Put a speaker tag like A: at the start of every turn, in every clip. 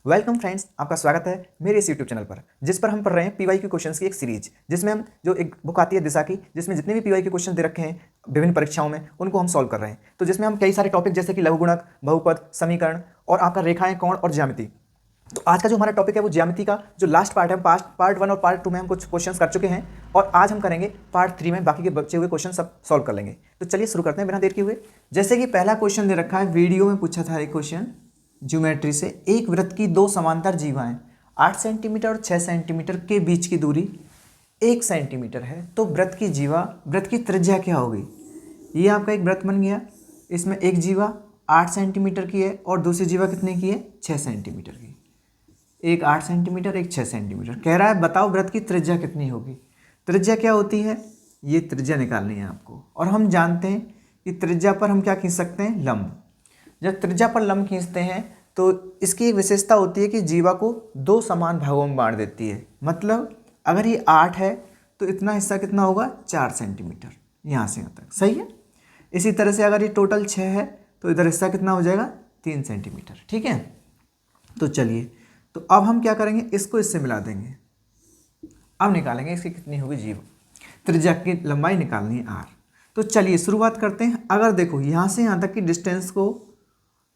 A: Welcome friends, आपका स्वागत है मेरे इस यूट्यूब चैनल पर, जिस पर हम पढ़ रहे हैं पीवाईक्यू क्वेश्चंस की एक सीरीज, जिसमें हम जो एक बुक आती है दिशा की, जिसमें जितने भी पीवाईक्यू क्वेश्चन दे रखे हैं विभिन्न परीक्षाओं में उनको हम सॉल्व कर रहे हैं। तो जिसमें हम कई सारे टॉपिक जैसे कि लघुगुणक, बहुपद, समीकरण और आपका रेखाएं, कोण और ज्यामिति। तो आज का जो हमारा टॉपिक है वो ज्यामिति का जो लास्ट पार्ट है, पार्ट 1 और पार्ट 2 में हम कुछ क्वेश्चंस कर चुके हैं और आज हम करेंगे पार्ट 3 में बाकी के बचे हुए क्वेश्चन सब सॉल्व कर लेंगे। तो चलिए शुरू करते हैं बिना देर किए हुए। जैसे कि पहला क्वेश्चन दे रखा है, वीडियो में पूछा था एक क्वेश्चन ज्योमेट्री से, एक वृत्त की दो समांतर जीवाएं 8 सेंटीमीटर और 6 सेंटीमीटर के बीच की दूरी 1 सेंटीमीटर है, तो वृत्त की त्रिज्या क्या होगी। ये आपका एक वृत्त बन गया, इसमें एक जीवा 8 सेंटीमीटर की है और दूसरी जीवा कितने की है, 6 सेंटीमीटर की। एक 8 सेंटीमीटर, एक 6 सेंटीमीटर। कह रहा है बताओ वृत्त की त्रिज्या कितनी होगी। त्रिज्या क्या होती है, ये त्रिज्या निकालनी है आपको। और हम जानते हैं कि त्रिज्या पर हम क्या खींच सकते हैं, लंब। जब त्रिज्या पर लंब खींचते हैं तो इसकी एक विशेषता होती है कि जीवा को दो समान भागों में बांट देती है। मतलब अगर ये 8 है तो इतना हिस्सा कितना होगा, 4 सेंटीमीटर, यहाँ से यहाँ तक। सही है। इसी तरह से अगर ये टोटल 6 है तो इधर हिस्सा कितना हो जाएगा, 3 सेंटीमीटर। ठीक है। तो चलिए, तो अब हम क्या करेंगे, इसको इससे मिला देंगे। अब निकालेंगे इसकी कितनी होगी जीवा, त्रिज्या की लंबाई निकालनी है r। तो चलिए शुरुआत करते हैं। अगर देखो यहाँ से यहाँ तक की डिस्टेंस को,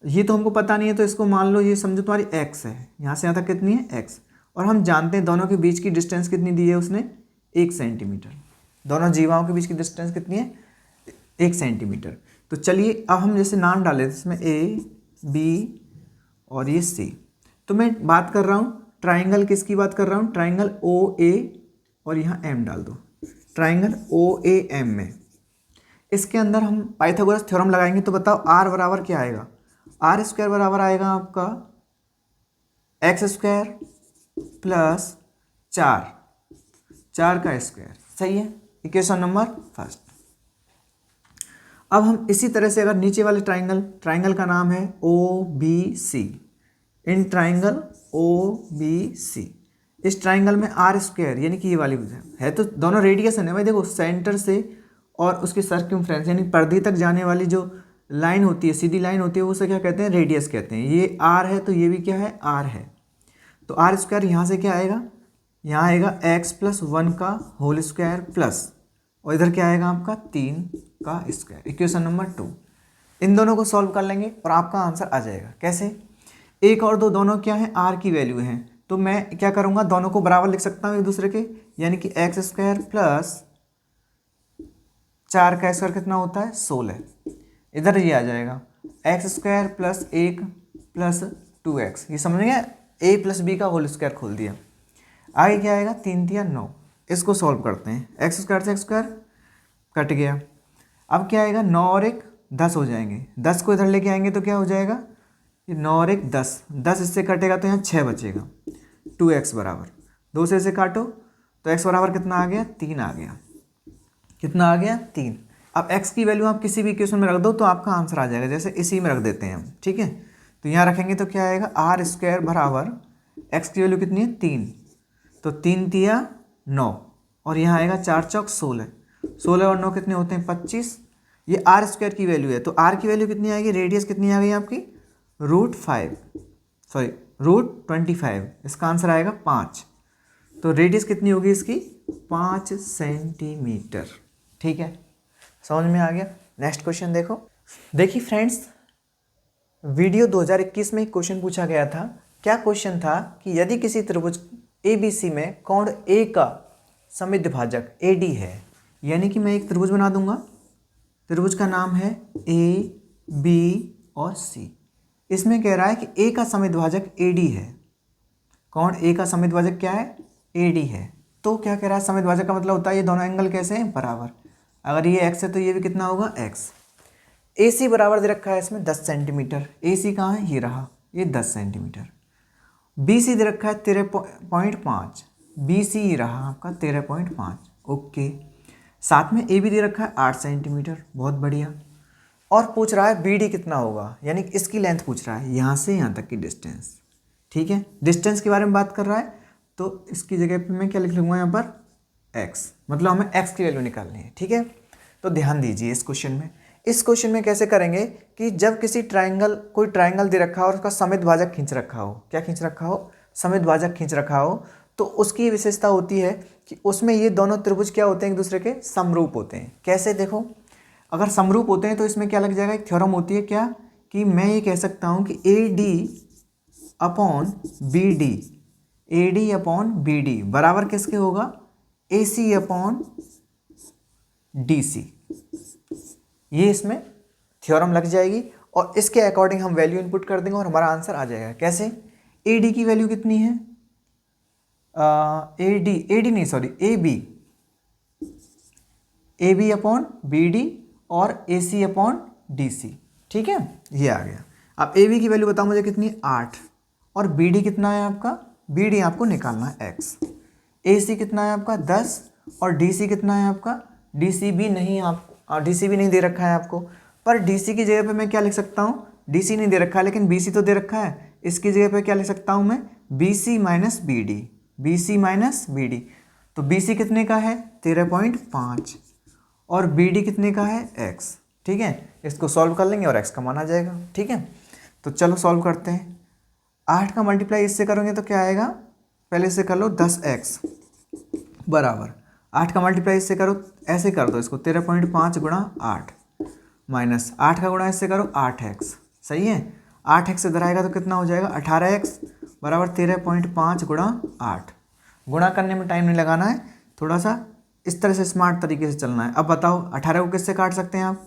A: ये तो हमको पता नहीं है, तो इसको मान लो ये समझो तुम्हारी x है, यहाँ से यहाँ तक कितनी है x। और हम जानते हैं दोनों के बीच की डिस्टेंस कितनी दी है उसने, 1 सेंटीमीटर। दोनों जीवाओं के बीच की डिस्टेंस कितनी है, 1 सेंटीमीटर। तो चलिए अब हम जैसे नाम डाले इसमें a, b और ये c। तो मैं बात कर रहा हूँ ट्राइंगल, किसकी बात कर रहा हूँ, ट्राइंगल OA और यहाँ m डाल दो। ट्राइंगल OAM में इसके अंदर हम पाइथागोरस थ्योरम लगाएंगे। तो बताओ r बराबर क्या आएगा, आर स्क्वायर बराबर आएगा आपका एक्स स्क्वायर प्लस 4 का स्क्वायर। सही है, इक्वेशन नंबर फर्स्ट। अब हम इसी तरह से अगर नीचे वाले ट्राइंगल का नाम है OBC, इन ट्राइंगल OBC, इस ट्राइंगल में आर स्क्वायर यानी कि ये वाली है, तो दोनों रेडियस है भाई। देखो सेंटर से और उसकी सर्कमफ्रेंस यानी परिधि तक जाने वाली जो लाइन होती है, सीधी लाइन होती है, उसे क्या कहते हैं, रेडियस कहते हैं। ये आर है तो ये भी क्या है, आर है। तो आर स्क्वायर यहाँ से क्या आएगा, यहाँ आएगा x+1 का होल स्क्वायर प्लस, और इधर क्या आएगा आपका 3 का स्क्वायर। Equation number 2। इन दोनों को सॉल्व कर लेंगे और आपका आंसर आ जाएगा। कैसे, 1 और 2 दोनों क्या है, आर की वैल्यू हैं। तो मैं क्या करूँगा, दोनों को बराबर लिख सकता हूँ एक दूसरे के, यानी कि एक्स स्क्वायर प्लस 4 का स्क्वायर कितना होता है, 16। इधर ये आ जाएगा x square plus 1 plus 2x। ये समझ गया, a+b का होल स्क्वायर खोल दिया। आगे क्या आएगा, 3 3 9। इसको सॉल्व करते हैं, एक्स स्क्वायर से एक्स स्क्वायर कट गया। अब क्या आएगा, 9 और 1 10 हो जाएंगे। 10 को इधर लेके आएंगे तो क्या हो जाएगा, ये 9 और 1 10, 10 इससे कटेगा तो यहाँ 6 बचेगा। 2x बराबर 2 से इसे काटो तो x बराबर कितना आ गया, 3 आ गया। कितना आ गया, 3। अब x की वैल्यू आप किसी भी इक्वेशन में रख दो तो आपका आंसर आ जाएगा। जैसे इसी में रख देते हैं हम, ठीक है। तो यहाँ रखेंगे तो क्या आएगा, आर स्क्वायर बराबर x की वैल्यू कितनी है, 3। तो 3 तिया 9 और यहाँ आएगा 4 चौक 16। 16 और 9 कितने होते हैं, 25। ये आर स्क्वायर की वैल्यू है। तो आर की वैल्यू कितनी आएगी, रेडियस कितनी आ गई आपकी, √25। इसका आंसर आएगा 5। तो रेडियस कितनी होगी इसकी, 5 सेंटीमीटर। ठीक है, समझ में आ गया। नेक्स्ट क्वेश्चन देखो। देखिए फ्रेंड्स, वीडियो 2021 में एक क्वेश्चन पूछा गया था। क्या क्वेश्चन था कि यदि किसी त्रिभुज ABC में कोण A का समद्विभाजक AD है, यानी कि मैं एक त्रिभुज बना दूंगा, त्रिभुज का नाम है A, B और C। इसमें कह रहा है कि A का समद्विभाजक AD है। कोण A का समद्विभाजक क्या है, AD है। तो क्या कह रहा है, समद्विभाजक का मतलब होता है ये दोनों एंगल कैसे हैं, बराबर। अगर ये x है तो ये भी कितना होगा, x। AC बराबर दे रखा है इसमें 10 सेंटीमीटर। AC कहाँ है, ये रहा, ये 10 सेंटीमीटर। BC दे रखा है 13.5। BC ये रहा आपका 13.5। ओके। साथ में AB दे रखा है 8 सेंटीमीटर। बहुत बढ़िया। और पूछ रहा है BD कितना होगा, यानी कि इसकी लेंथ पूछ रहा है, यहाँ से यहाँ तक की डिस्टेंस। ठीक है, डिस्टेंस के बारे में बात कर रहा है। तो इसकी जगह पे मैं क्या लिख लूँगा यहाँ पर, x। मतलब हमें x की वैल्यू निकालनी है। ठीक है, तो ध्यान दीजिए इस क्वेश्चन में। इस क्वेश्चन में कैसे करेंगे कि जब किसी ट्राइंगल, कोई ट्राइंगल दे रखा हो और उसका समित भाजक खींच रखा हो, क्या खींच रखा हो, समित भाजक खींच रखा हो, तो उसकी विशेषता होती है कि उसमें ये दोनों त्रिभुज क्या होते हैं, एक दूसरे के समरूप होते हैं। कैसे, देखो अगर समरूप होते हैं तो इसमें क्या लग जाएगा, एक थ्योरम होती है क्या, कि मैं ये कह सकता हूँ कि A D upon B D, A D upon B D बराबर किसके होगा, ए सी अपॉन डी सी। ये इसमें थ्योरम लग जाएगी और इसके अकॉर्डिंग हम वैल्यू इनपुट कर देंगे और हमारा आंसर आ जाएगा। कैसे, ए डी की वैल्यू कितनी है, ए डी नहीं sorry A B upon B D और A C upon D C. ठीक है, ये आ गया। अब ए बी की वैल्यू बताओ मुझे कितनी, 8, और बी डी कितना है आपका, बी डी आपको निकालना है x। ए सी कितना है आपका 10 और डी सी कितना है आपका, डी सी भी नहीं, आप डी सी भी नहीं दे रखा है आपको, पर डी सी की जगह पे मैं क्या लिख सकता हूँ, डी सी नहीं दे रखा है लेकिन बी सी तो दे रखा है, इसकी जगह पे क्या लिख सकता हूँ मैं, B C minus B D, B C minus B D. तो बी सी कितने का है 13.5 और बी डी कितने का है x। ठीक है, इसको सॉल्व कर लेंगे और x का मान आ जाएगा। ठीक है, तो चलो सॉल्व करते हैं। 8 का मल्टीप्लाई इससे करोगे तो क्या आएगा, पहले इससे कर लो 10x बराबर 8 का मल्टीप्लाई इससे करो, ऐसे कर दो इसको 13.5 गुणा 8 माइनस 8 का गुणा इससे करो 8x। सही है, 8x इधर आएगा तो कितना हो जाएगा 18x बराबर 13.5 गुणा 8। गुणा करने में टाइम नहीं लगाना है, थोड़ा सा इस तरह से स्मार्ट तरीके से चलना है। अब बताओ 18 को किससे काट सकते हैं आप,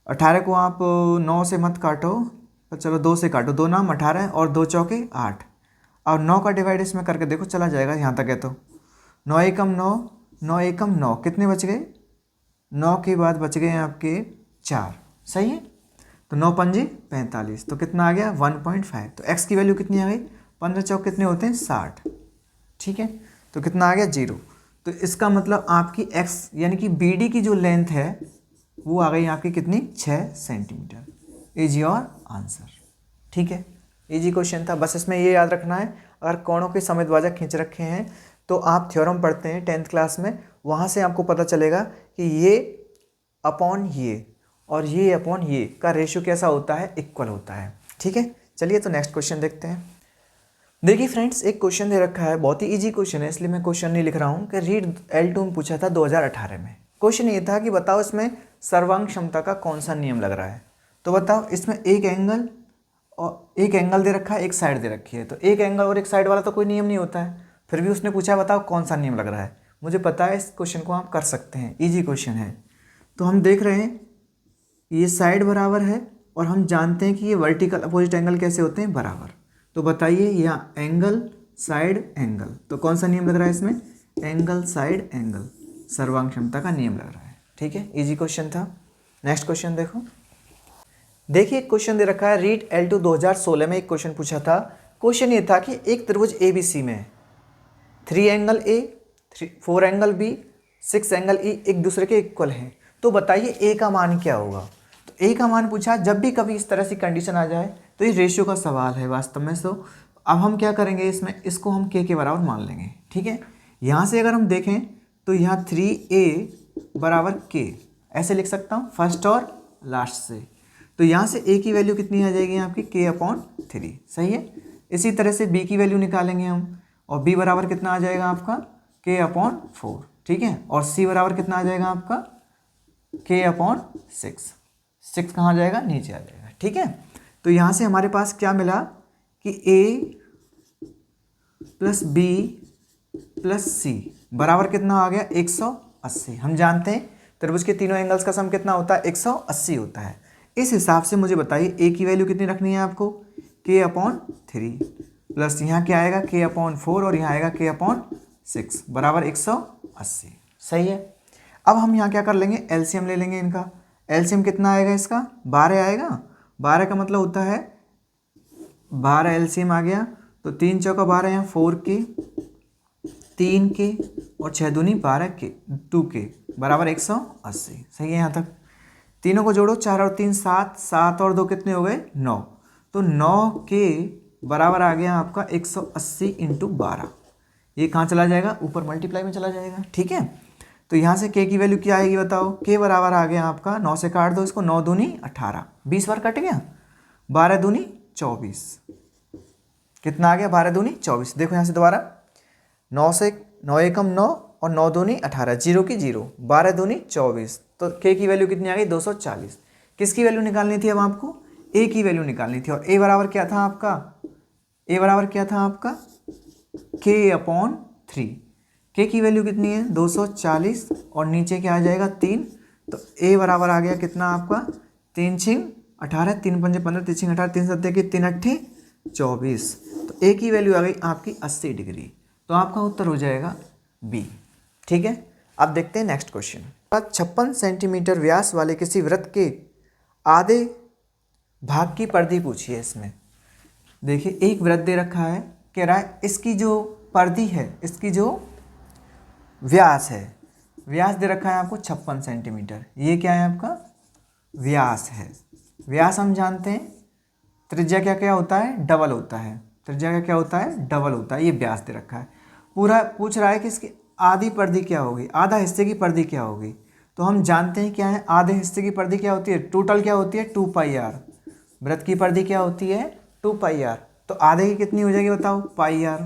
A: 18 को आप 9 से मत काटो, तो चलो 2 से काटो, 2 नाम 18 और 2 चौके 8। और 9 का डिवाइड इसमें करके देखो चला जाएगा, यहाँ तक है तो 9 एकम 9, 9 एकम 9, कितने बच गए, 9 के बाद बच गए आपके 4। सही है, तो 9 पंजे 45, तो कितना आ गया 1.5। तो x की वैल्यू कितनी आ गई, 15 चौक कितने होते हैं 60। ठीक है, तो कितना आ गया 0। तो इसका मतलब आपकी x यानी कि बी डी की जो लेंथ है वो आ गई आपकी कितनी, 6 सेंटीमीटर। Is your answer. ठीक है, इजी क्वेश्चन था, बस इसमें ये याद रखना है अगर कोणों के समित भाजक खींच रखे हैं तो आप थ्योरम पढ़ते हैं 10th क्लास में, वहाँ से आपको पता चलेगा कि ये अपॉन ये और ये अपॉन ये का रेशियो कैसा होता है, इक्वल होता है। ठीक है, चलिए तो नेक्स्ट क्वेश्चन देखते हैं। देखिए फ्रेंड्स, एक क्वेश्चन दे रखा है, बहुत ही इजी क्वेश्चन है इसलिए मैं क्वेश्चन नहीं लिख रहा हूँ कि रीड L2 में पूछा था 2018 में। क्वेश्चन ये था कि बताओ इसमें सर्वांग क्षमता का कौन सा नियम लग रहा है। तो बताओ इसमें एक एंगल और एक एंगल दे रखा है, एक साइड दे रखी है, तो एक एंगल और एक साइड वाला तो कोई नियम नहीं होता है, फिर भी उसने पूछा बताओ कौन सा नियम लग रहा है। मुझे पता है इस क्वेश्चन को आप कर सकते हैं, इजी क्वेश्चन है। तो हम देख रहे हैं ये साइड बराबर है और हम जानते हैं कि ये वर्टिकल अपोजिट एंगल कैसे होते हैं, बराबर। तो बताइए यहाँ एंगल साइड एंगल, तो कौन सा नियम लग रहा है इसमें, एंगल साइड एंगल, सर्वांग क्षमता का नियम लग रहा है। ठीक है, इजी क्वेश्चन था। नेक्स्ट क्वेश्चन देखो। देखिए एक क्वेश्चन दे रखा है, रीड L2 2016 में एक क्वेश्चन पूछा था। क्वेश्चन ये था कि एक त्रिभुज ABC में 3 angle A, 4 angle B, 6 angle E एक दूसरे के इक्वल हैं, तो बताइए A का मान क्या होगा। तो A का मान पूछा, जब भी कभी इस तरह से कंडीशन आ जाए तो ये रेशियो का सवाल है वास्तव में। सो अब हम क्या करेंगे, इसमें इसको हम K के बराबर मान लेंगे। ठीक है, यहाँ से अगर हम देखें तो यहाँ 3A बराबर K ऐसे लिख सकता हूँ फर्स्ट और लास्ट से। तो यहाँ से A की वैल्यू कितनी आ जाएगी आपकी, K/3। सही है, इसी तरह से B की वैल्यू निकालेंगे हम और B बराबर कितना आ जाएगा आपका, K/4। ठीक है, और C बराबर कितना आ जाएगा आपका, K/6। 6 कहाँ जाएगा, नीचे आ जाएगा। ठीक है, तो यहाँ से हमारे पास क्या मिला कि A plus B plus C बराबर कितना आ गया, 180। हम जानते हैं त्रिभुज के तीनों एंगल्स का सम कितना होता है, 180 होता है। इस हिसाब से मुझे बताइए A की वैल्यू कितनी रखनी है आपको, K/3 प्लस यहाँ क्या आएगा, K/4 और यहाँ आएगा K/6 बराबर 180। सही है, अब हम यहाँ क्या कर लेंगे, एलसीएम ले लेंगे इनका। एलसीएम कितना आएगा इसका, 12 आएगा। 12 का मतलब होता है 12 एलसीएम आ गया, तो 3 चौका 12, यहाँ 4K, 3K और 6 दूनी 12K, 2K बराबर 180। सही है, यहाँ तक तीनों को जोड़ो, 4 और 3 7, 7 और 2 कितने हो गए 9। तो 9K बराबर आ गया आपका 180 × 12। ये कहाँ चला जाएगा, ऊपर मल्टीप्लाई में चला जाएगा। ठीक है, तो यहाँ से k की वैल्यू क्या आएगी बताओ। k बराबर आ गया आपका, 9 से काट दो इसको, 9 दूनी 18, 20 बार कट गया, 12 दूनी 24, कितना आ गया 12 दूनी 24। देखो यहाँ से दोबारा 9 से 9 एकम 9 और 9 दूनी 18, जीरो की जीरो, 12 दूनी 24, तो k की वैल्यू कितनी आ गई 240। किसकी वैल्यू निकालनी थी अब आपको, a की वैल्यू निकालनी थी। और a बराबर क्या था आपका, a बराबर क्या था आपका k/3। k की वैल्यू कितनी है 240 और नीचे क्या आ जाएगा 3, तो a बराबर आ गया कितना आपका 3 छिंग 18, 3 पंजे 15, 3 छिंग 18, 3 सत्ते की 3 अट्ठे 24, तो a की वैल्यू आ गई आपकी 80 डिग्री। तो आपका उत्तर हो जाएगा बी। ठीक है, अब देखते हैं नेक्स्ट क्वेश्चन। 56 सेंटीमीटर व्यास वाले किसी वृत्त के आधे भाग की परिधि पूछी है। इसमें देखिए एक वृत्त दे रखा है, कह रहा है इसकी जो परिधि है, इसकी जो व्यास है, व्यास दे रखा है आपको 56 सेंटीमीटर। ये क्या है आपका व्यास है। व्यास हम जानते हैं त्रिज्या क्या क्या होता है, डबल होता है। त्रिज्या का क्या होता है, डबल होता है। ये व्यास दे रखा है। पूरा पूछ रहा है कि इसकी आधी परिधि क्या होगी, आधा हिस्से की परिधि क्या होगी। तो हम जानते हैं क्या है, आधे हिस्से की परिधि क्या होती है, टोटल क्या होती है 2πr। वृत्त की परिधि क्या होती है 2πr, तो आधे की कितनी हो जाएगी बताओ πr।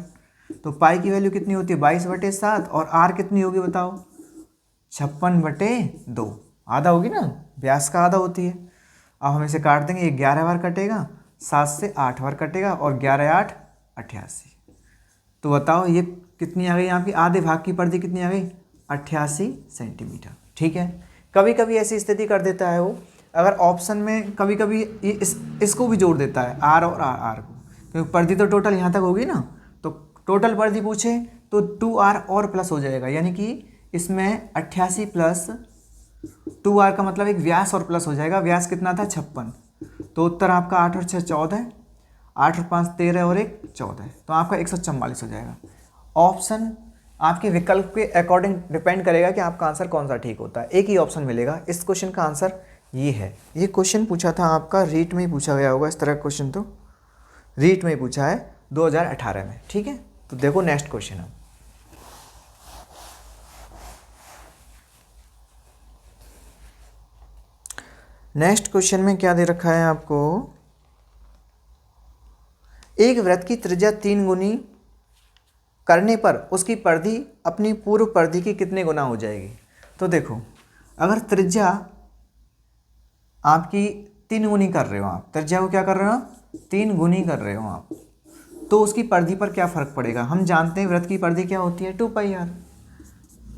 A: तो पाई की वैल्यू कितनी होती है 22/7 और आर कितनी होगी बताओ 56/2, आधा होगी ना, व्यास का आधा होती है। अब हम इसे काट देंगे, ये 11 बार कटेगा, 7 से 8 बार कटेगा और 11 8 88। तो बताओ ये कितनी आ गई आपकी आधे भाग की परिधि कितनी आ गई 88 सेंटीमीटर। ठीक है, कभी कभी ऐसी स्थिति कर देता है वो, अगर ऑप्शन में कभी कभी ये इसको भी जोड़ देता है आर और आर को, क्योंकि परिधि तो टोटल यहाँ तक होगी ना, तो टोटल परिधि पूछे तो 2r और प्लस हो जाएगा, यानी कि इसमें 88 प्लस 2r का मतलब एक व्यास और प्लस हो जाएगा। व्यास कितना था 56, तो उत्तर आपका 8 और 6 14, 8 और 5 13 और 1 14, तो आपका 144 हो जाएगा। ऑप्शन आपके विकल्प के अकॉर्डिंग डिपेंड करेगा कि आपका आंसर कौन सा ठीक होता है। एक ही ऑप्शन मिलेगा। इस क्वेश्चन का आंसर ये है। ये क्वेश्चन पूछा था आपका रीट में ही पूछा गया होगा, इस तरह का क्वेश्चन तो रीट में ही पूछा है 2018 में। ठीक है, तो देखो नेक्स्ट क्वेश्चन है। नेक्स्ट क्वेश्चन में क्या दे रखा है आपको, एक वृत्त की त्रिज्या 3 गुनी करने पर उसकी परिधि अपनी पूर्व परिधि की कितने गुना हो जाएगी। तो देखो अगर त्रिज्या आपकी 3 गुनी कर रहे हो, आप त्रिज्या को क्या कर रहे हो आप 3 गुनी कर रहे हो आप, तो उसकी परिधि पर क्या फर्क पड़ेगा। हम जानते हैं वृत्त की परिधि क्या होती है 2πr,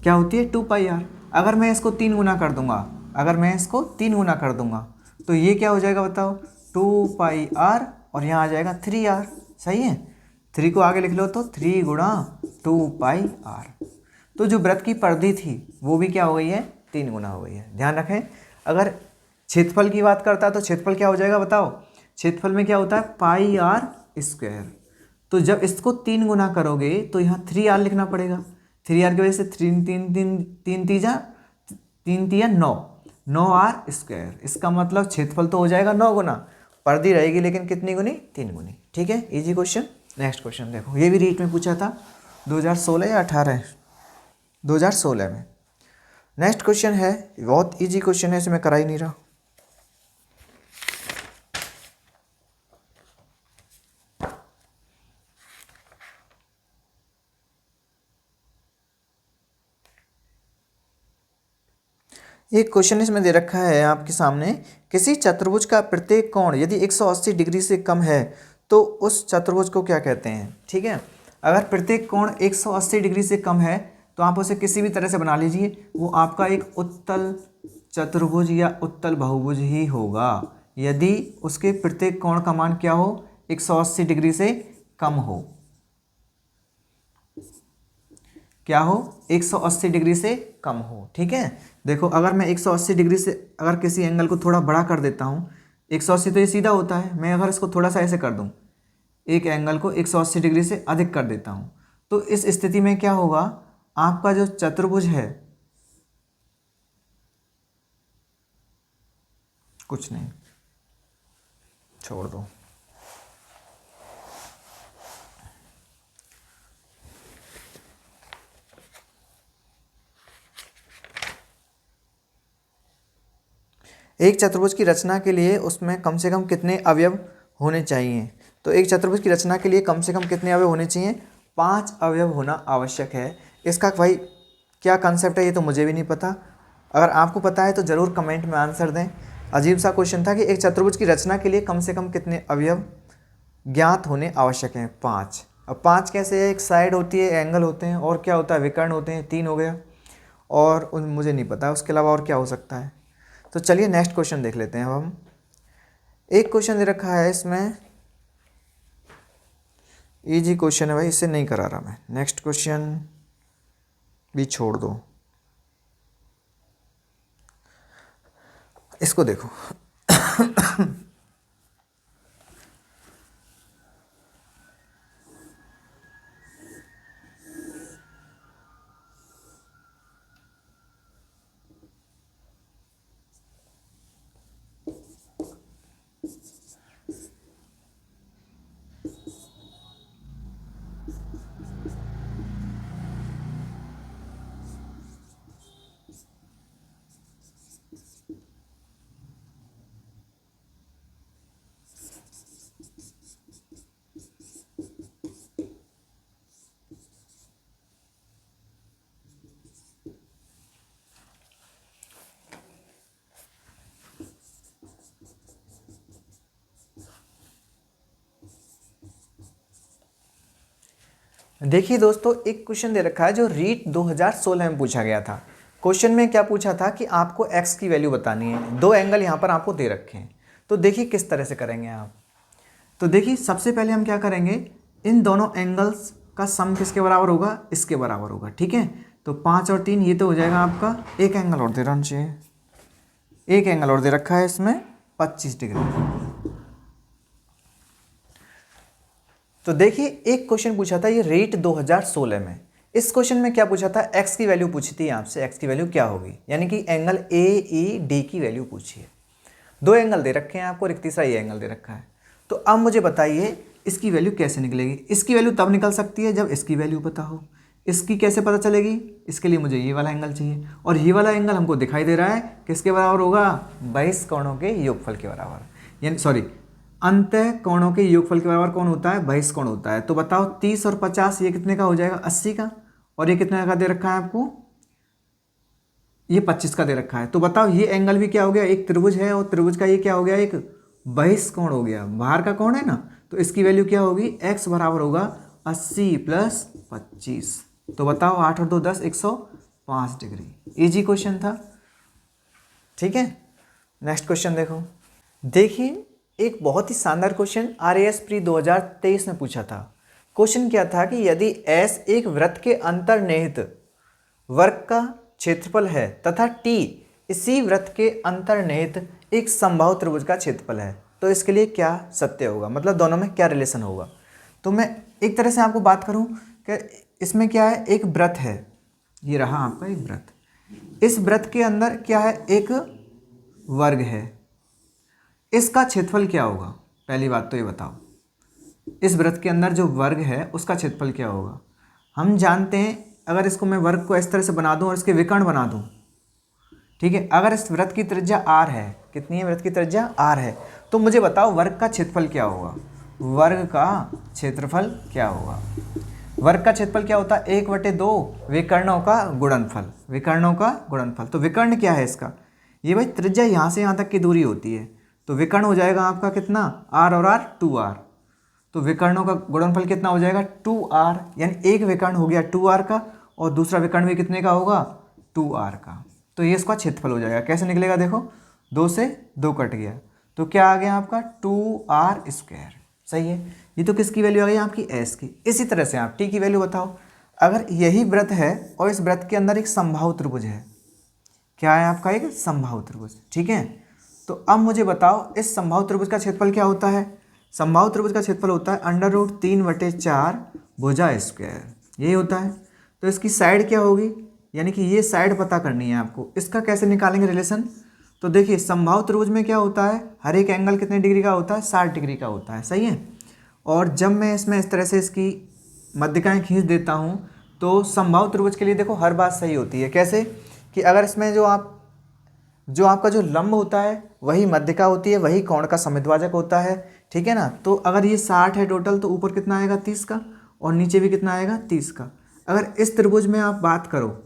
A: क्या होती है 2πr। अगर मैं इसको 3 गुना कर दूंगा, अगर मैं इसको 3 गुना कर दूंगा तो ये क्या हो जाएगा बताओ 2πr और यहाँ आ जाएगा 3r। सही है, 3 को आगे लिख लो तो 3 गुणा 2πr। तो जो वृत्त की परिधि थी वो भी क्या हो गई है 3 गुना हो गई है। ध्यान रखें, अगर क्षेत्रफल की बात करता है तो क्षेत्रफल क्या हो जाएगा बताओ, क्षेत्रफल में क्या होता है πr²। तो जब इसको 3 गुना करोगे तो यहाँ 3r लिखना पड़ेगा। 3r की वजह से 3 तिया 9, 9r²। इसका मतलब क्षेत्रफल तो हो जाएगा 9 गुना, परिधि रहेगी लेकिन कितनी गुनी 3 गुनी। ठीक है, इजी क्वेश्चन। नेक्स्ट क्वेश्चन देखो, ये भी रीट में पूछा था 2016 या 18, 2016 में। नेक्स्ट क्वेश्चन है, बहुत इजी क्वेश्चन है, इसे मैं करा ही नहीं रहा। एक क्वेश्चन इसमें दे रखा है आपके सामने, किसी चतुर्भुज का प्रत्येक कोण यदि 180 डिग्री से कम है तो उस चतुर्भुज को क्या कहते हैं। ठीक है, अगर प्रत्येक कोण 180 डिग्री से कम है तो आप उसे किसी भी तरह से बना लीजिए, वो आपका एक उत्तल चतुर्भुज या उत्तल बहुभुज ही होगा यदि उसके प्रत्येक कोण का मान क्या हो 180 डिग्री से कम हो। क्या हो 180 डिग्री से कम हो। ठीक है, देखो अगर मैं 180 डिग्री से अगर किसी एंगल को थोड़ा बड़ा कर देता हूँ, 180 तो ये सीधा होता है, मैं अगर इसको थोड़ा सा ऐसे कर दूँ, एक एंगल को 180 डिग्री से अधिक कर देता हूँ, तो इस स्थिति में क्या होगा, आपका जो चतुर्भुज है, कुछ नहीं छोड़ दो, एक चतुर्भुज की रचना के लिए उसमें कम से कम कितने अवयव होने चाहिए? तो एक चतुर्भुज की रचना के लिए कम से कम कितने अवयव होने चाहिए? 5 अवयव होना आवश्यक है। इसका भाई क्या कंसेप्ट है ये तो मुझे भी नहीं पता। अगर आपको पता है तो ज़रूर कमेंट में आंसर दें। अजीब सा क्वेश्चन था कि एक चतुर्भुज की रचना के लिए कम से कम कितने अवयव ज्ञात होने आवश्यक हैं? 5। अब 5 कैसे है? एक साइड होती है, एंगल होते हैं, और क्या होता है? विकर्ण होते हैं। 3 हो गया, और उन मुझे नहीं पता उसके अलावा और क्या हो सकता है। तो चलिए नेक्स्ट क्वेश्चन देख लेते हैं। अब हम एक क्वेश्चन दे रखा है, इसमें इजी क्वेश्चन है भाई, इससे नहीं करा रहा मैं। नेक्स्ट क्वेश्चन भी छोड़ दो, इसको देखो। देखिए दोस्तों, एक क्वेश्चन दे रखा है जो रीट 2016 में पूछा गया था। क्वेश्चन में क्या पूछा था कि आपको x की वैल्यू बतानी है। 2 एंगल यहाँ पर आपको दे रखे हैं, तो देखिए किस तरह से करेंगे आप। तो देखिए सबसे पहले हम क्या करेंगे, इन दोनों एंगल्स का सम किसके बराबर होगा? इसके बराबर होगा। ठीक है, तो 5 और 3 ये तो हो जाएगा आपका। एक एंगल और दे रहा चाहिए, एक एंगल और दे रखा है इसमें 25 डिग्री। तो देखिए एक क्वेश्चन पूछा था ये रेट 2016 में। इस क्वेश्चन में क्या पूछा था? x की वैल्यू पूछी थी आपसे, x की वैल्यू क्या होगी, यानी कि एंगल AED की वैल्यू पूछी है। 2 एंगल दे रखे हैं आपको और एक तीसरा ये एंगल दे रखा है। तो अब मुझे बताइए इसकी वैल्यू कैसे निकलेगी। इसकी वैल्यू तब निकल सकती है जब इसकी वैल्यू पता हो। इसकी कैसे पता चलेगी? इसके लिए मुझे ये वाला एंगल चाहिए, और ये वाला एंगल हमको दिखाई दे रहा है किसके बराबर होगा? 22 कोणों के योगफल के बराबर, यानी सॉरी अंतः कोणों के योगफल के बराबर कौन होता है? 22 कोण होता है। तो बताओ 30 और 50 ये कितने का हो जाएगा? 80 का। और ये कितने का दे रखा है आपको? ये 25 का दे रखा है। तो बताओ ये एंगल भी क्या हो गया? एक त्रिभुज है, और त्रिभुज का ये क्या हो गया? एक 22 कोण हो गया। बाहर का कोण है ना, तो इसकी वैल्यू क्या होगी? x बराबर होगा 80 + 25। तो बताओ 8 और 2 10, 105 डिग्री। इजी क्वेश्चन था। ठीक है, नेक्स्ट क्वेश्चन देखो। देखिए एक बहुत ही शानदार क्वेश्चन RAS प्री 2023 में पूछा था। क्वेश्चन क्या था कि यदि S एक वृत्त के अंतर्निहित वर्ग का क्षेत्रफल है तथा T इसी वृत्त के अंतर्निहित एक समबाहु त्रिभुज का क्षेत्रफल है, तो इसके लिए क्या सत्य होगा, मतलब दोनों में क्या रिलेशन होगा। तो मैं एक तरह से आपको बात करूं कि इसमें क्या है, एक वृत्त है, ये रहा आपका एक वृत्त। इस वृत्त के अंदर क्या है? एक वर्ग है। इसका क्षेत्रफल क्या होगा? पहली बात तो ये बताओ, इस वृत्त के अंदर जो वर्ग है उसका क्षेत्रफल क्या होगा? हम जानते हैं, अगर इसको मैं वर्ग को इस तरह से बना दूं और इसके विकर्ण बना दूं, ठीक है, अगर इस वृत्त की त्रिज्या r है, कितनी है वृत्त की त्रिज्या? r है, तो मुझे बताओ वर्ग का क्षेत्रफल क्या होगा? वर्ग का क्षेत्रफल क्या होगा? वर्ग का क्षेत्रफल क्या होता है? 1/2 विकर्णों का गुणनफल, विकर्णों का गुणनफल। तो विकर्ण क्या है इसका? ये भाई त्रिज्या यहाँ से यहाँ तक की दूरी होती है, तो विकर्ण हो जाएगा आपका कितना? r और r 2r। तो विकर्णों का गुणनफल कितना हो जाएगा? 2r, यानी एक विकर्ण हो गया 2r का, और दूसरा विकर्ण भी कितने का होगा? 2r का। तो ये इसका क्षेत्रफल हो जाएगा। कैसे निकलेगा? देखो 2 से 2 कट गया, तो क्या आ गया आपका? 2r²। सही है, ये तो किसकी वैल्यू आ गई? आपकी s की। इसी तरह से आप t की वैल्यू बताओ। अगर यही वृत्त है और इस वृत्त के अंदर एक समबाहु त्रिभुज है, क्या है आपका? एक समबाहु त्रिभुज। ठीक है, तो अब मुझे बताओ इस समबाहु त्रिभुज का क्षेत्रफल क्या होता है? समबाहु त्रिभुज का क्षेत्रफल होता है √3/4 भुजा², यही होता है। तो इसकी साइड क्या होगी? यानी कि ये साइड पता करनी है आपको। इसका कैसे निकालेंगे रिलेशन? तो देखिए समबाहु त्रिभुज में क्या होता है, हर एक एंगल कितने डिग्री का होता है? 60 डिग्री का होता है। सही है, और जब मैं इसमें इस तरह से इसकी मध्यिकाएँ खींच देता हूँ, तो समबाहु त्रिभुज के लिए देखो हर बात सही होती है। कैसे कि अगर इसमें जो आप जो आपका जो लंब होता है वही मध्यिका होती है, वही कोण का समिद्वाचक होता है, ठीक है ना। तो अगर ये 60 है टोटल, तो ऊपर कितना आएगा 30 का, और नीचे भी कितना आएगा 30 का। अगर इस त्रिभुज में आप बात करो,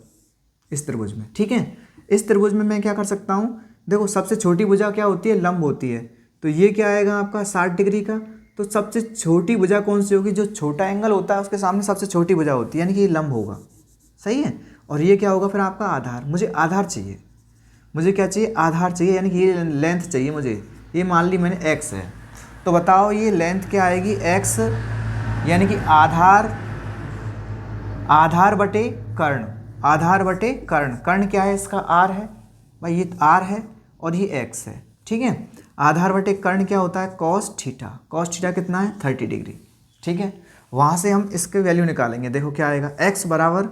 A: इस त्रिभुज में, ठीक है, इस त्रिभुज में मैं क्या कर सकता हूँ, देखो सबसे छोटी भुजा क्या होती है, लंब होती है। तो ये क्या आएगा आपका 60 डिग्री का। तो सबसे छोटी भुजा कौन सी होगी, जो छोटा एंगल होता है उसके सामने सबसे छोटी भुजा होती है, यानी कि ये लंब होगा, सही है। और ये क्या होगा फिर आपका आधार। मुझे आधार चाहिए, मुझे क्या चाहिए, आधार चाहिए, यानी कि ये लेंथ चाहिए मुझे। ये मान ली मैंने x है, तो बताओ ये लेंथ क्या आएगी, x, यानी कि आधार, आधार बटे कर्ण, आधार बटे कर्ण। कर्ण क्या है इसका, r है भाई, ये r है और ये x है, ठीक है। आधार बटे कर्ण क्या होता है, cos थीटा। cos थीटा कितना है 30 डिग्री, ठीक है। वहाँ से हम इसके वैल्यू निकालेंगे। देखो क्या आएगा, x बराबर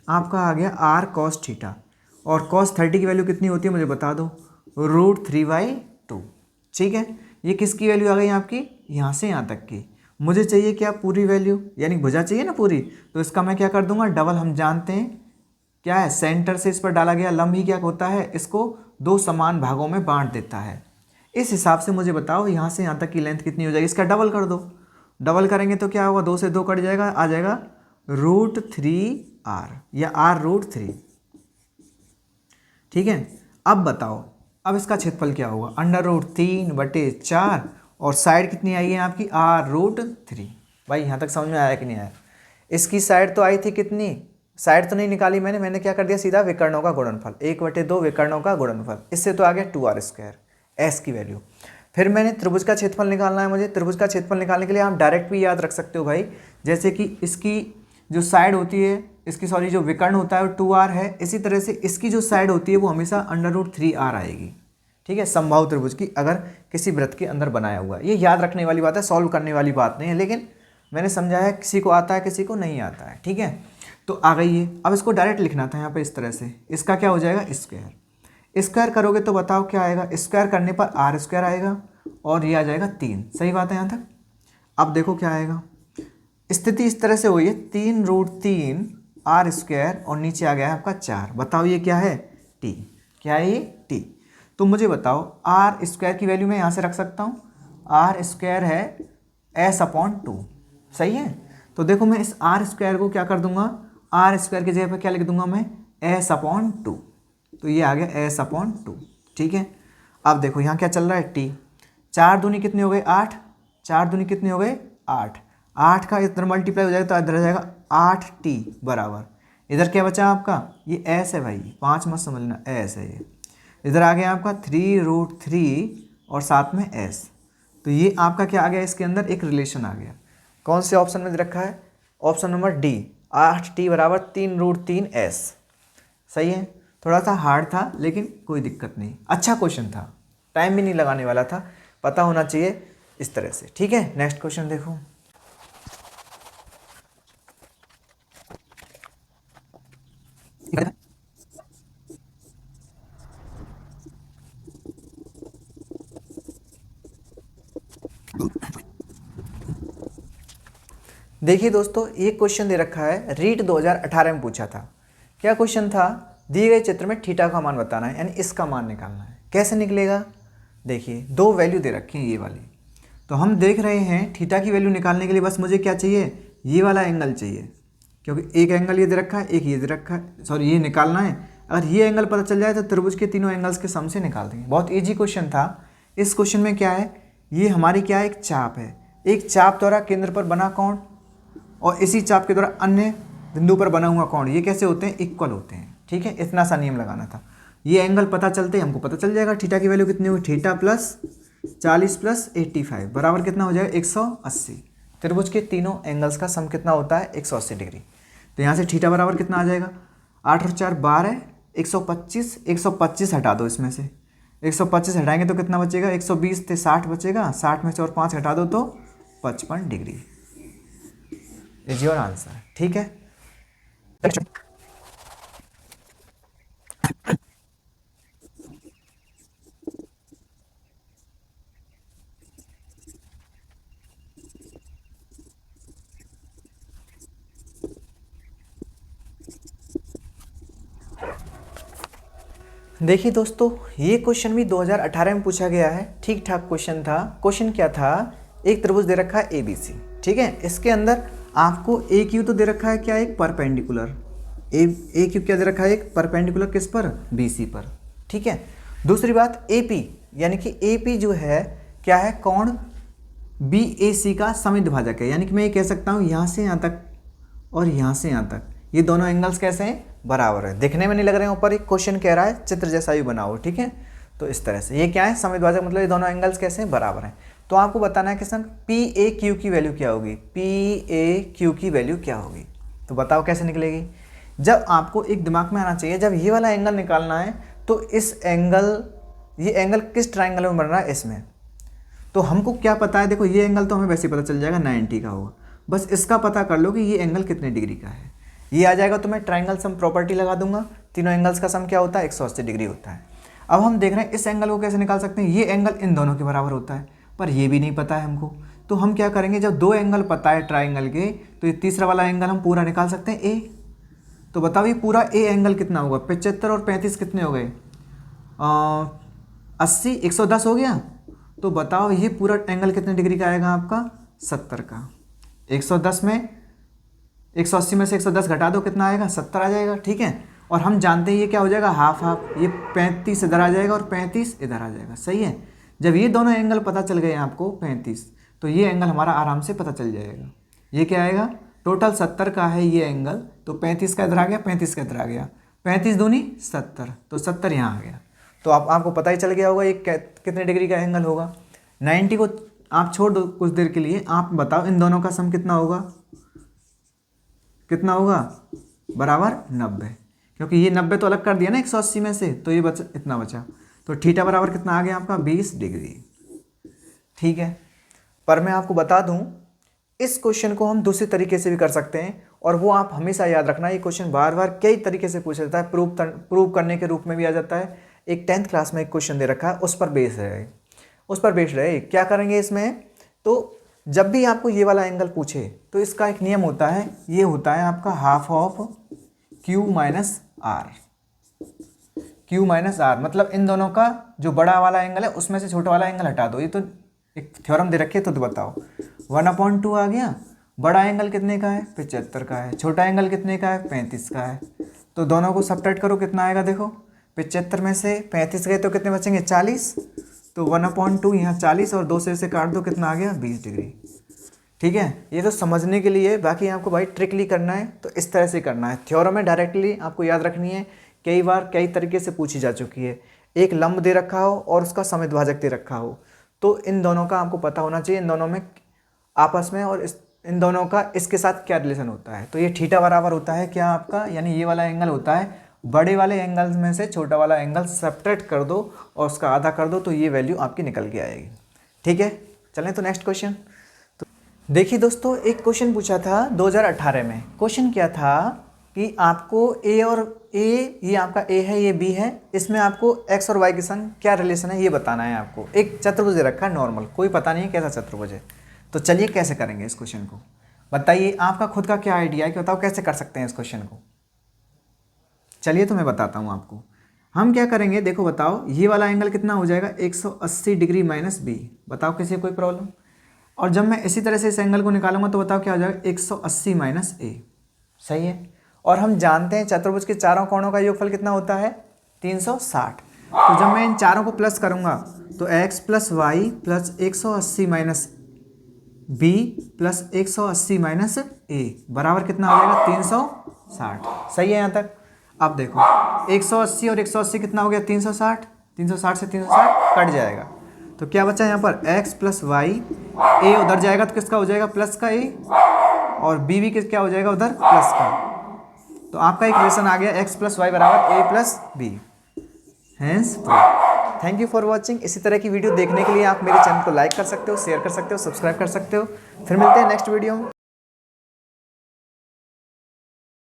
A: आपका आ गया r cos थीटा, और cos 30 की वैल्यू कितनी होती है मुझे बता दो, √3/2, ठीक है। ये किसकी वैल्यू आ गई आपकी, यहाँ से यहाँ तक की। मुझे चाहिए क्या, पूरी वैल्यू, यानी भुजा चाहिए ना पूरी। तो इसका मैं क्या कर दूंगा, डबल। हम जानते हैं क्या है, सेंटर से इस पर डाला गया लंब ही क्या होता है, इसको दो समान भागों में बांट देता है। इस हिसाब से मुझे बताओ यहाँ से यहाँ तक की लेंथ कितनी हो जाएगी, इसका डबल कर दो। डबल करेंगे तो क्या होगा, 2 से 2 कट जाएगा, आ जाएगा √3r या r√3, ठीक है। अब बताओ, अब इसका क्षेत्रफल क्या होगा, √3/4, और साइड कितनी आई है आपकी r√3। भाई यहाँ तक समझ में आया कि नहीं आया। इसकी साइड तो आई थी कितनी, साइड तो नहीं निकाली मैंने क्या कर दिया, सीधा विकर्णों का गुणनफल, 1/2 विकर्णों का गुणनफल। इससे तो आ गया 2r², s की वैल्यू। फिर मैंने त्रिभुज का क्षेत्रफल निकालना है मुझे। त्रिभुज का क्षेत्रफल निकालने के लिए आप डायरेक्ट भी याद रख सकते हो भाई, जैसे कि इसकी जो साइड होती है, इसकी सॉरी जो विकर्ण होता है वो 2r है, इसी तरह से इसकी जो साइड होती है वो हमेशा √3r आएगी, ठीक है, समबाहु त्रिभुज की, अगर किसी वृत्त के अंदर बनाया हुआ है। ये याद रखने वाली बात है, सॉल्व करने वाली बात नहीं है, लेकिन मैंने समझाया किसी को आता है किसी को नहीं आता है, ठीक है। तो आ गई ये। अब इसको डायरेक्ट लिखना था यहाँ पे इस तरह से, इसका क्या हो जाएगा, स्क्वायर। स्क्वायर करोगे तो बताओ क्या आएगा, स्क्वायर करने पर r² आएगा, और ये आ जाएगा 3। सही बात है यहाँ तक। अब देखो क्या आएगा, स्थिति इस तरह से हुई है, 3√3r², और नीचे आ गया है आपका 4। बताओ ये क्या है, t। क्या है ये, t। तो मुझे बताओ r² की वैल्यू मैं यहाँ से रख सकता हूँ, r² है s/2, सही है। तो देखो मैं इस r² को क्या कर दूंगा, r² की जगह पर क्या लिख दूंगा मैं, s/2। तो ये आ गया s/2, ठीक है। अब देखो यहाँ क्या चल रहा है, t। 4 दूनी कितने हो गए 8, 4 दूनी कितने हो गए 8, 8 का इधर मल्टीप्लाई हो जाएगा तो इधर आ जाएगा 8t बराबर, इधर क्या बचा आपका, ये s है भाई, 5 मत समझना, s है ये। इधर आ गया आपका 3√3 और साथ में s। तो ये आपका क्या आ गया, इसके अंदर एक रिलेशन आ गया। कौन से ऑप्शन में रखा है, ऑप्शन नंबर डी, 8t बराबर 3√3s। सही है, थोड़ा सा हार्ड था लेकिन कोई दिक्कत नहीं, अच्छा क्वेश्चन था, टाइम भी नहीं लगाने वाला था, पता होना चाहिए इस तरह से, ठीक है। नेक्स्ट क्वेश्चन देखो। देखिए दोस्तों, ये क्वेश्चन दे रखा है, रीट 2018 में पूछा था। क्या क्वेश्चन था, दिए गए चित्र में थीटा का मान बताना है, यानी इसका मान निकालना है। कैसे निकलेगा, देखिए 2 वैल्यू दे रखी हैं ये वाली, तो हम देख रहे हैं थीटा की वैल्यू निकालने के लिए बस मुझे क्या चाहिए, ये वाला एंगल चाहिए, क्योंकि एक एंगल ये दे रखा है, एक ये दे रखा है, सॉरी ये निकालना है। अगर ये एंगल पता चल जाए तो त्रिभुज के तीनों एंगल्स के सम से निकाल देंगे। बहुत ईजी क्वेश्चन था। इस क्वेश्चन में क्या है, ये हमारी क्या है, एक चाप है, एक चाप द्वारा केंद्र पर बना कोण और इसी चाप के द्वारा अन्य बिंदु पर बना हुआ कोण, ये कैसे होते हैं, इक्वल होते हैं, ठीक है। इतना सा नियम लगाना था। ये एंगल पता चलते ही हमको पता चल जाएगा थीटा की वैल्यू कितनी होगी, थीटा प्लस 40 प्लस 85 बराबर कितना हो जाएगा 180। त्रिभुज के तीनों एंगल्स का सम कितना होता है 180 डिग्री। तो यहाँ से थीटा बराबर कितना आ जाएगा, 8 और 4 12, 125, 125 हटा दो इसमें से, 125 हटाएंगे तो कितना बचेगा, 120 थे 60 बचेगा, 60 में से और 5 हटा दो तो 55 डिग्री। इज योर आंसर, ठीक है। देखिए दोस्तों, ये क्वेश्चन भी 2018 में पूछा गया है। ठीक ठाक क्वेश्चन था। क्वेश्चन क्या था, एक त्रिभुज दे रखा है ABC, ठीक है। इसके अंदर आपको AQ तो दे रखा है क्या, एक परपेंडिकुलर। AQ क्या दे रखा है, एक परपेंडिकुलर किस पर, BC पर, ठीक है। दूसरी बात AP, यानी कि AP जो है क्या है, कोण BAC का समिद्विभाजक है। यानी कि मैं ये कह सकता हूँ यहाँ से यहाँ तक और यहाँ से यहाँ तक ये दोनों एंगल्स कैसे हैं, बराबर है। देखने में नहीं लग रहे हैं, ऊपर एक क्वेश्चन कह रहा है चित्र जैसा ही बनाओ, ठीक है। तो इस तरह से ये क्या है, समिद्विभाजक, मतलब ये दोनों एंगल्स कैसे हैं, बराबर हैं। तो आपको बताना है कि सर PAQ की वैल्यू क्या होगी, PAQ की वैल्यू क्या होगी। तो बताओ कैसे निकलेगी। जब आपको एक दिमाग में आना चाहिए, जब ये वाला एंगल निकालना है तो ये एंगल किस ट्राइंगल में बन रहा है, इसमें। तो हमको क्या पता है, देखो ये एंगल तो हमें वैसे ही पता चल जाएगा 90 का होगा। बस इसका पता कर लो कि ये एंगल कितने डिग्री का है। ये आ जाएगा तो मैं ट्राइंगल सम प्रॉपर्टी लगा दूंगा। तीनों एंगल्स का सम क्या होता है, 180 डिग्री होता है। अब हम देख रहे हैं इस एंगल को कैसे निकाल सकते हैं। ये एंगल इन दोनों के बराबर होता है, पर ये भी नहीं पता है हमको। तो हम क्या करेंगे, जब दो एंगल पता है ट्राइंगल के, तो ये तीसरा वाला एंगल हम पूरा निकाल सकते हैं, A। तो बताओ ये पूरा A एंगल कितना होगा, 75 और 35 कितने हो गए, 80, 110 हो गया। तो बताओ ये पूरा एंगल कितने डिग्री का आएगा आपका, 70 का। 110 में 180 में से 110 घटा दो, कितना आएगा, 70 आ जाएगा, ठीक है। और हम जानते हैं ये क्या हो जाएगा, हाफ हाफ, ये 35 इधर आ जाएगा और 35 इधर आ जाएगा, सही है। जब ये दोनों एंगल पता चल गए आपको 35, तो ये एंगल हमारा आराम से पता चल जाएगा। ये क्या आएगा, टोटल 70 का है ये एंगल, तो 35 का इधर आ गया, 35 का इधर आ गया, 35 दूनी 70, तो 70 यहाँ आ गया। तो आपको पता ही चल गया होगा ये कितने डिग्री का एंगल होगा। 90 को आप छोड़ दो कुछ देर के लिए, आप बताओ इन दोनों का सम कितना होगा, कितना होगा, बराबर 90, क्योंकि ये 90 तो अलग कर दिया ना 180 में से, तो ये बचा, इतना बचा। तो थीटा बराबर कितना आ गया आपका, 20 डिग्री, ठीक है। पर मैं आपको बता दूं, इस क्वेश्चन को हम दूसरे तरीके से भी कर सकते हैं, और वो आप हमेशा याद रखना, ये क्वेश्चन बार बार कई तरीके से पूछा जाता है, प्रूव करने के रूप में भी आ जाता है। एक 10th क्लास में एक क्वेश्चन दे रखा है, उस पर बेस रहे। क्या करेंगे इसमें, तो जब भी आपको ये वाला एंगल पूछे तो इसका एक नियम होता है, ये होता है आपका half of Q minus R. मतलब इन दोनों का जो बड़ा वाला एंगल है उसमें से छोटा वाला एंगल हटा दो। ये तो एक थ्योरम दे रखी है, तो बताओ 1/2 आ गया। बड़ा एंगल कितने का है, 75 का है। छोटा एंगल कितने का है, 35 का है। तो दोनों को सब्ट्रैक्ट करो, कितना आएगा, देखो 75 में से 35 गए तो कितने बचेंगे, 40। तो 1/2 यहाँ 40 और 2 से काट दो, कितना आ गया, 20 डिग्री, ठीक है। ये तो समझने के लिए, बाकी आपको भाई ट्रिकली करना है तो इस तरह से करना है। थ्योरम में डायरेक्टली आपको याद रखनी है, कई बार कई तरीके से पूछी जा चुकी है। एक लंब दे रखा हो और उसका समिद्विभाजक दे रखा हो, तो इन दोनों का आपको पता होना चाहिए, इन दोनों में आपस में, और इन दोनों का इसके साथ क्या रिलेशन होता है। तो ये थीटा बराबर होता है क्या आपका, यानी ये वाला एंगल होता है, बड़े वाले एंगल्स में से छोटा वाला एंगल सब्ट्रैक्ट कर दो और उसका आधा कर दो, तो ये वैल्यू आपकी निकल के आएगी, ठीक है। चलें तो नेक्स्ट क्वेश्चन। तो देखिए दोस्तों, एक क्वेश्चन पूछा था 2018 में। क्वेश्चन क्या था कि आपको ये आपका A है, ये B है, इसमें आपको x और y के संग क्या रिलेशन है ये बताना है आपको। एक चतुर्भुज दे रखा है नॉर्मल, कोई पता नहीं है कैसा चतुर्भुज है। तो चलिए कैसे करेंगे इस क्वेश्चन को, बताइए आपका खुद का क्या आइडिया है कि बताओ कैसे कर सकते हैं इस क्वेश्चन को। चलिए तो मैं बताता हूँ आपको। हम क्या करेंगे, देखो बताओ ये वाला एंगल कितना हो जाएगा, 180 डिग्री माइनस B। बताओ किसी कोई प्रॉब्लम। और जब मैं इसी तरह से इस एंगल को निकालूंगा तो बताओ क्या हो जाएगा, 180 माइनस A, सही है। और हम जानते हैं चतुर्भुज के चारों कोणों का योगफल कितना होता है, 360। तो जब मैं इन चारों को प्लस करूंगा तो x plus Y plus 180 minus B plus 180 minus A बराबर कितना हो जाएगा, 360। सही है यहाँ तक। अब देखो 180 और 180 कितना हो गया, 360। 360 से 360 कट जाएगा, तो क्या बचा यहाँ पर, x प्लस वाई, A उधर जाएगा तो किसका हो जाएगा, प्लस का A, और B भी क्या हो जाएगा उधर, प्लस का। तो आपका एक रिलेशन आ गया, x प्लस वाई बराबर A plus B। Hence proof. Thank you for watching. इसी तरह की वीडियो देखने के लिए आप मेरे चैनल को लाइक कर सकते हो, शेयर कर सकते हो, सब्सक्राइब कर सकते हो। फिर मिलते हैं नेक्स्ट वीडियो में।